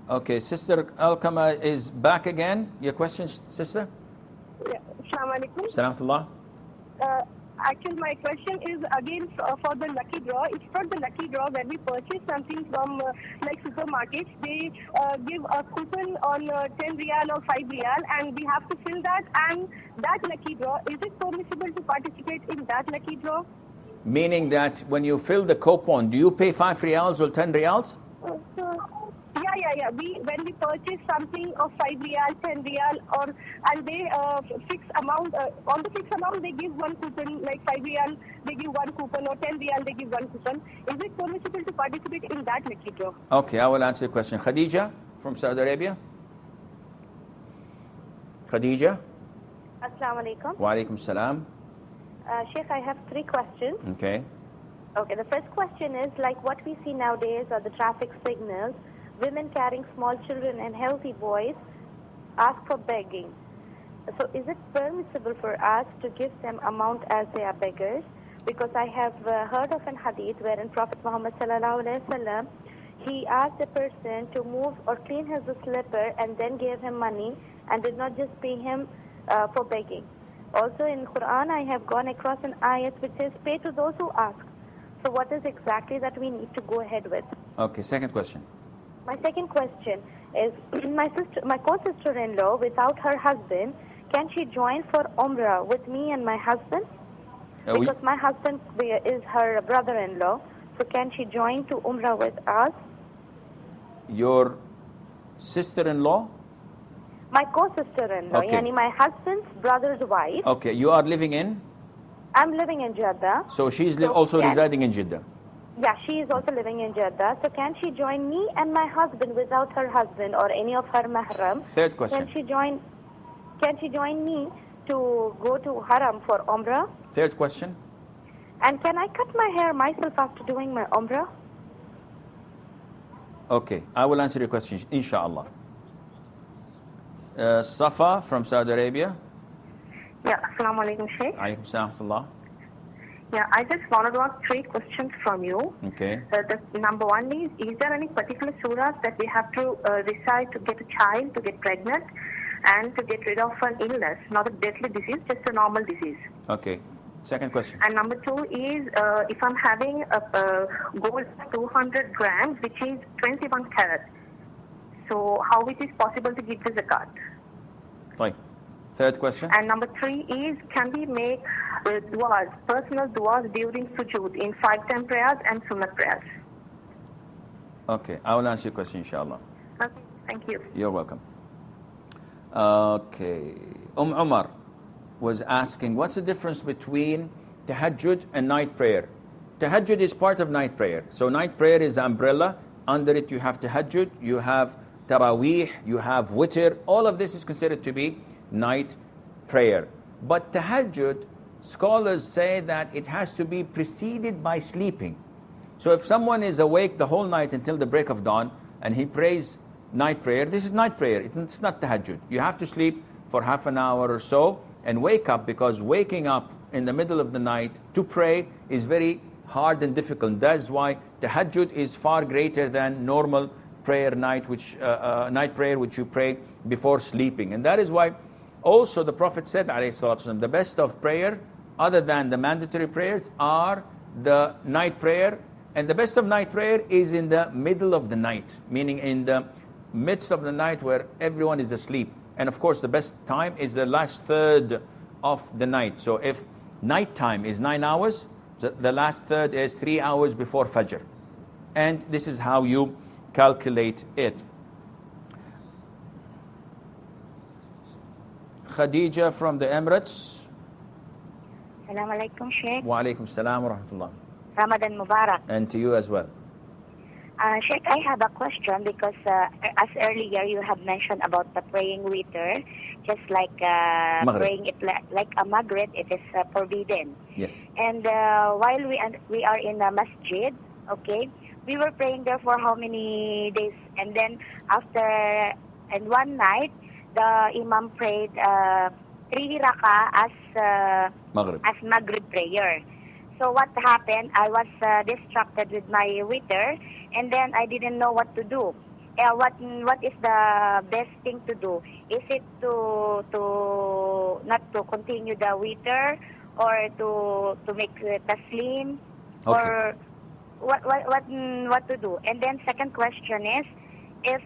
Okay, Sister Al-Kama is back again. Your question, sister? Yeah. Assalamu alaikum. Salamullah. Actually, my question is again for the lucky draw. It's for the lucky draw when we purchase something from like supermarkets. They give a coupon on 10 riyal or 5 riyal, and we have to fill that. And that lucky draw, is it permissible to participate in that lucky draw? Meaning that when you fill the coupon, do you pay 5 riyals or 10 riyals? Yeah. When we purchase something of 5 riyal, 10 riyal, and they fix amount on the fixed amount they give one coupon, like 5 riyal they give one coupon, or 10 riyal they give one coupon. Is it permissible to participate in that lucky draw? Okay, I will answer the question. Khadija from Saudi Arabia. Khadija. Assalamu alaikum. Wa alaikum salam. Sheikh, I have 3 questions. Okay. Okay, the first question is, like what we see nowadays are the traffic signals. Women carrying small children and healthy boys ask for begging. So is it permissible for us to give them amount as they are beggars? Because I have heard of an hadith wherein Prophet Muhammad ﷺ, he asked a person to move or clean his slipper and then gave him money and did not just pay him for begging. Also in Quran I have gone across an ayat which says pay to those who ask. So what is exactly that we need to go ahead with? Okay, second question. My second question is, my co-sister-in-law, without her husband, can she join for Umrah with me and my husband? Because my husband is her brother-in-law, so can she join to Umrah with us? Your sister-in-law? My co-sister-in-law, Okay. yani my husband's brother's wife. Okay, you are living in? I'm living in Jeddah. So she's also residing in Jeddah? Yeah, she is also living in Jeddah. So can she join me and my husband without her husband or any of her mahram? Third question. Can she join me to go to Haram for Umrah? Third question. And can I cut my hair myself after doing my Umrah? Okay, I will answer your question, inshallah. Safa from Saudi Arabia. Yeah, Assalamu alaikum, Sheikh. Alaikum salam wa rahmatullah. Yeah, I just wanted to ask 3 questions from you. Okay. The number 1 is there any particular surahs that we have to recite to get a child, to get pregnant, and to get rid of an illness, not a deadly disease, just a normal disease? Okay. Second question. And number 2 is if I'm having a gold of 200 grams, which is 21 carats, so how it is possible to give the zakat? Right. Third question. And number 3 is, can we make du'as, personal du'as during sujood in 5-time prayers and sunnah prayers? Okay, I will answer your question, inshallah. Okay, thank you. You're welcome. Okay. Umar was asking, what's the difference between tahajjud and night prayer? Tahajjud is part of night prayer. So night prayer is the umbrella. Under it you have tahajjud, you have taraweeh, you have witr. All of this is considered to be night prayer. But tahajjud, scholars say that it has to be preceded by sleeping. So if someone is awake the whole night until the break of dawn and he prays night prayer, this is night prayer. It's not tahajjud. You have to sleep for half an hour or so and wake up, because waking up in the middle of the night to pray is very hard and difficult. That's why tahajjud is far greater than normal prayer night prayer which you pray before sleeping. And that is why also the Prophet said, ﷺ, the best of prayer other than the mandatory prayers are the night prayer. And the best of night prayer is in the middle of the night, meaning in the midst of the night where everyone is asleep. And of course the best time is the last third of the night. So if night time is 9 hours, the last third is 3 hours before Fajr. And this is how you calculate it. Khadija from the Emirates. Assalamu alaikum, Sheikh. Wa alaikum salam wa rahmatullah. Ramadan Mubarak. And to you as well. Sheikh, I have a question because as earlier you have mentioned about the praying witr, just like praying it like a Maghrib, it is forbidden. Yes. And while we are in a masjid, okay, we were praying there for how many days? And then and one night, the Imam prayed 3 rak'ah as Maghrib prayer. So what happened? I was distracted with my witr, and then I didn't know what to do. What is the best thing to do? Is it to not to continue the witr, or to make taslim, or what to do? And then second question is, if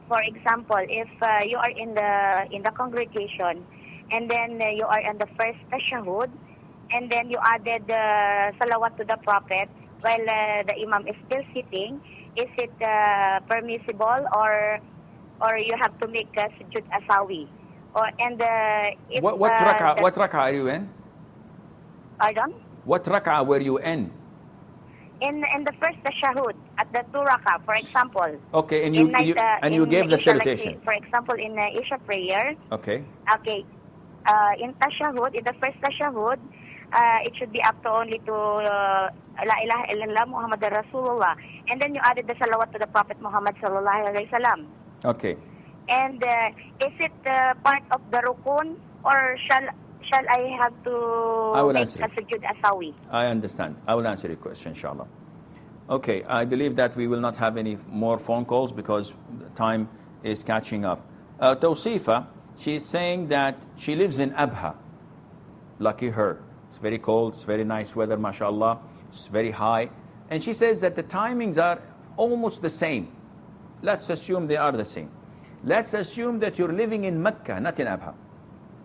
for example, if you are in the congregation, and then you are in the first tashahhud, and then you added salawat to the Prophet while the Imam is still sitting, is it permissible, or you have to make a sujud asawi? What rak'ah are you in? Pardon? What rak'ah were you in? In the first tashahhud, at the 2 rak'ah, for example. Okay, and you gave the salutation. Like, for example, in Isha prayer. Okay. Okay. In tashahhud, in the first tashahhud, it should be up to only to La ilaha illallah Muhammadur Rasulullah, and then you added the salawat to the Prophet Muhammad sallallahu alaihi wasallam. Okay. And is it part of the rukun, or shall I have to make a sujud asawi? I understand. I will answer your question, inshallah. Okay, I believe that we will not have any more phone calls because time is catching up. Tawsifa, she is saying that she lives in Abha. Lucky her. It's very cold, it's very nice weather, mashallah. It's very high. And she says that the timings are almost the same. Let's assume they are the same. Let's assume that you're living in Mecca, not in Abha,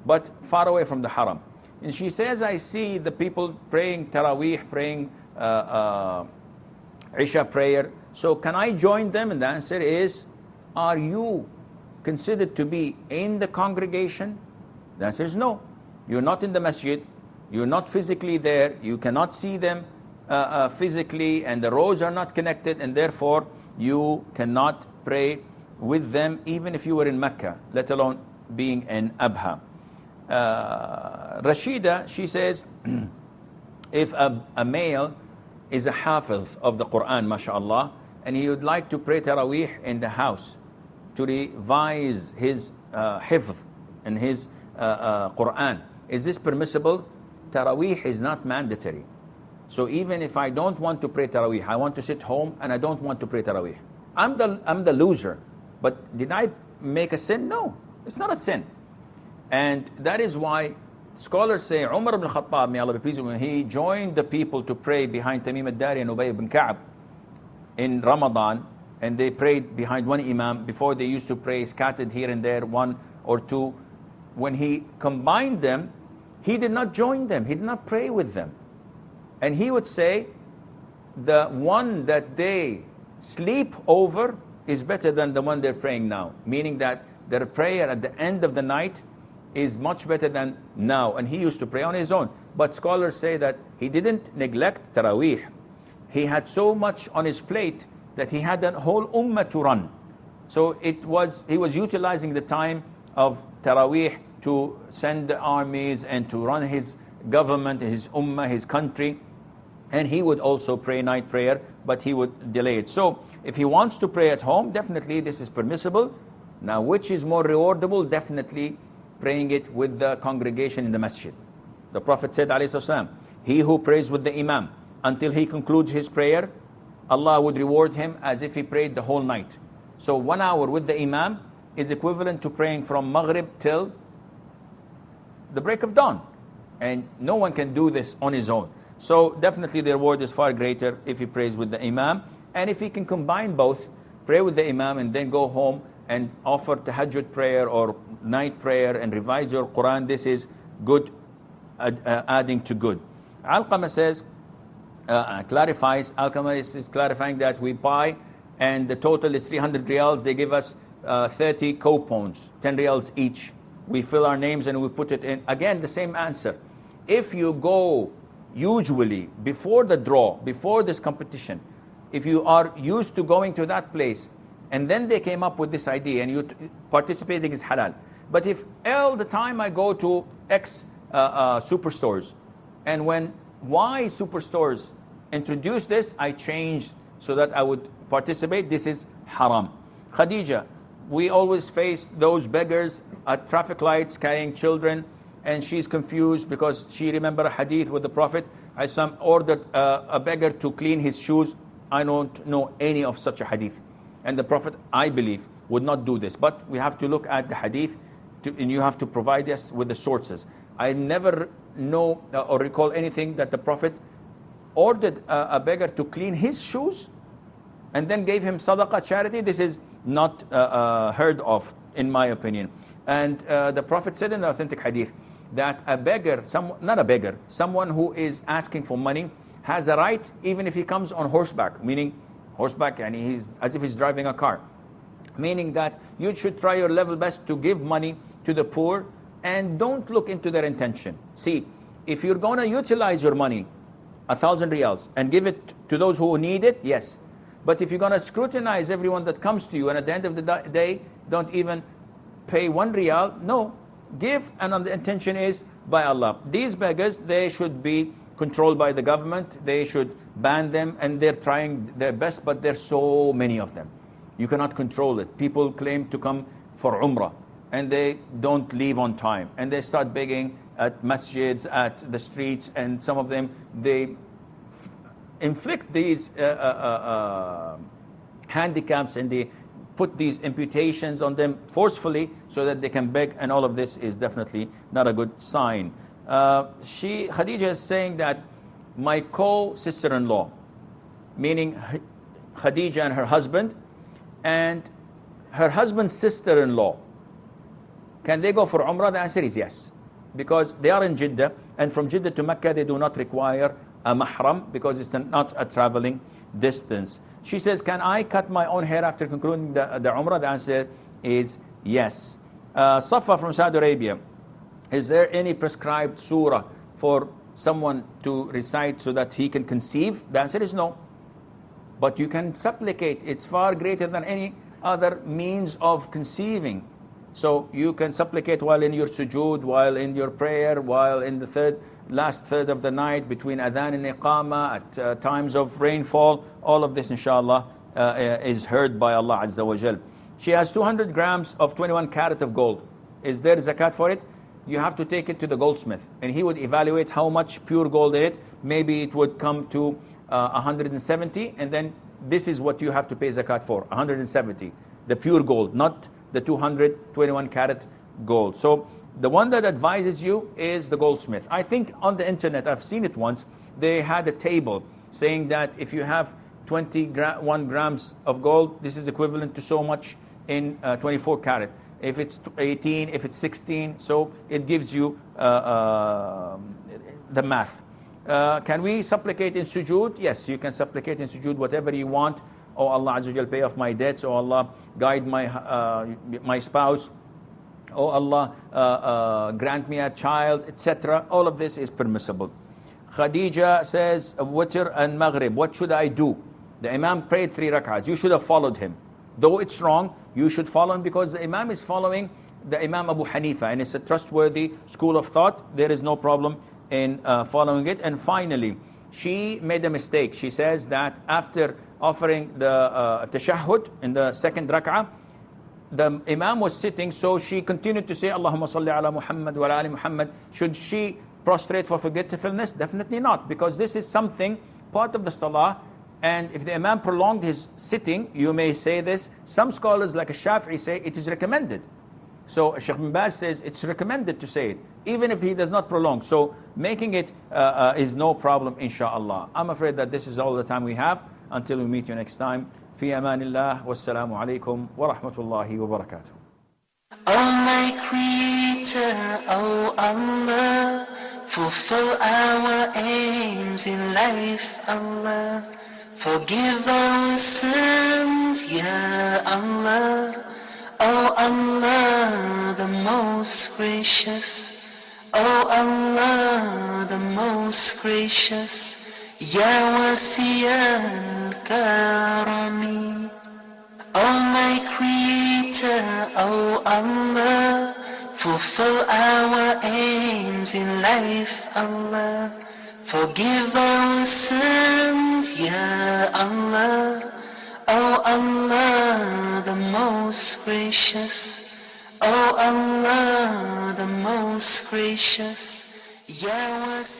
but far away from the Haram. And she says, I see the people praying Taraweeh, praying Isha prayer. So can I join them? And the answer is, are you considered to be in the congregation? The answer is no. You're not in the masjid. You're not physically there. You cannot see them physically, and the roads are not connected, and therefore you cannot pray with them even if you were in Mecca, let alone being in Abha. Rashida, she says, if a male is a hafiz of the Quran, mashallah, and he would like to pray Taraweeh in the house, to revise his hifz and his Quran. Is this permissible? Taraweeh is not mandatory. So even if I don't want to pray Taraweeh, I want to sit home and I don't want to pray Taraweeh, I'm the loser. But did I make a sin? No, it's not a sin. And that is why scholars say Umar ibn Khattab, may Allah be pleased with him, he joined the people to pray behind Tamim al-Dari and Ubay ibn Ka'b in Ramadan, and they prayed behind one imam. Before they used to pray scattered here and there, one or two. When he combined them, he did not join them, he did not pray with them. And he would say, the one that they sleep over is better than the one they're praying now. Meaning that their prayer at the end of the night is much better than now. And he used to pray on his own. But scholars say that he didn't neglect Taraweeh. He had so much on his plate that he had a whole ummah to run. So he was utilizing the time of Taraweeh to send the armies and to run his government, his ummah, his country. And he would also pray night prayer, but he would delay it. So if he wants to pray at home, definitely this is permissible. Now, which is more rewardable? Definitely praying it with the congregation in the masjid. The Prophet said, ﷺ, he who prays with the imam until he concludes his prayer, Allah would reward him as if he prayed the whole night. So 1 hour with the imam is equivalent to praying from Maghrib till the break of dawn. And no one can do this on his own. So definitely the reward is far greater if he prays with the imam. And if he can combine both, pray with the imam and then go home and offer tahajjud prayer or night prayer and revise your Quran, this is good, adding to good. Alqamah says, clarifies, Alqamah is clarifying that we buy and the total is 300 riyals. They give us 30 coupons, 10 riyals each. We fill our names and we put it in. Again, the same answer. If you go usually before the draw, before this competition, if you are used to going to that place and then they came up with this idea and you participating is halal. But if all the time I go to X superstores and when Y superstores introduced this, I changed so that I would participate, this is haram. Khadija, we always face those beggars at traffic lights carrying children, and she's confused because she remembered a hadith with the Prophet. I ordered a beggar to clean his shoes. I don't know any of such a hadith. And the Prophet, I believe, would not do this. But we have to look at the hadith and you have to provide us with the sources. I never know or recall anything that the Prophet ordered a beggar to clean his shoes and then gave him sadaqah, charity. This is not heard of, in my opinion. And the Prophet said in the authentic hadith that a beggar, someone who is asking for money has a right even if he comes on horseback, meaning horseback and he's as if he's driving a car. Meaning that you should try your level best to give money to the poor and don't look into their intention. See, if you're going to utilize your money, 1,000 riyals, and give it to those who need it, yes. But if you're going to scrutinize everyone that comes to you and at the end of the day don't even pay 1 riyal, no. Give, and the intention is by Allah. These beggars, they should be controlled by the government. They should ban them, and they're trying their best, but there's so many of them. You cannot control it. People claim to come for Umrah, and they don't leave on time. And they start begging at masjids, at the streets, and some of them, they inflict these handicaps and they put these imputations on them forcefully so that they can beg, and all of this is definitely not a good sign. Khadija is saying that my co-sister-in-law, meaning Khadija and her husband, and her husband's sister-in-law, can they go for Umrah? The answer is yes, because they are in Jeddah, and from Jeddah to Mecca they do not require a mahram because it's not a traveling distance. She says, can I cut my own hair after concluding the Umrah? The answer is yes. Safa from Saudi Arabia, is there any prescribed surah for someone to recite so that he can conceive? The answer is no. But you can supplicate. It's far greater than any other means of conceiving. So you can supplicate while in your sujood, while in your prayer, while in the last third of the night, between adhan and iqamah, at times of rainfall. All of this, inshallah, is heard by Allah Azza wa Jal. She has 200 grams of 21 karat of gold. Is there zakat for it? You have to take it to the goldsmith, and he would evaluate how much pure gold in it. Maybe it would come to 170, and then this is what you have to pay zakat for, 170, the pure gold, not the 221 karat gold. So the one that advises you is the goldsmith. I think on the internet, I've seen it once, they had a table saying that if you have 21 grams of gold, this is equivalent to so much in 24 karat. If it's 18, if it's 16, so it gives you the math. Can we supplicate in sujood? Yes, you can supplicate in sujood whatever you want. Oh Allah Azza wa Jal, pay off my debts. Oh Allah, guide my spouse. Oh Allah, grant me a child, etc. All of this is permissible. Khadija says, Witr and Maghrib, what should I do? The Imam prayed 3 rak'ahs. You should have followed him. Though it's wrong, you should follow him because the Imam is following the Imam Abu Hanifa, and it's a trustworthy school of thought. There is no problem in following it. And finally, she made a mistake. She says that after offering the tashahhud in the second rak'ah, the Imam was sitting, so she continued to say, Allahumma salli ala Muhammad wa ala ali Muhammad. Should she prostrate for forgetfulness? Definitely not, because this is something, part of the salah. And if the Imam prolonged his sitting, you may say this. Some scholars like Shafi'i say it is recommended. So Sheikh bin Baz says it's recommended to say it, even if he does not prolong. So making it is no problem, inshaAllah. I'm afraid that this is all the time we have. Until we meet you next time. Fi amanillah. Wassalamu alaikum wa rahmatullahi wa barakatuh. Oh my Creator, oh Allah, fulfill our aims in life, Allah. Forgive our sins, Ya Allah. Oh Allah, the most gracious. Oh Allah, the most gracious. Ya Wasi al-Karami. Oh my Creator, oh Allah, fulfill our aims in life, Allah. Forgive our sins, Ya Allah. Oh Allah, the most gracious. Oh Allah, the most gracious. Ya Wasi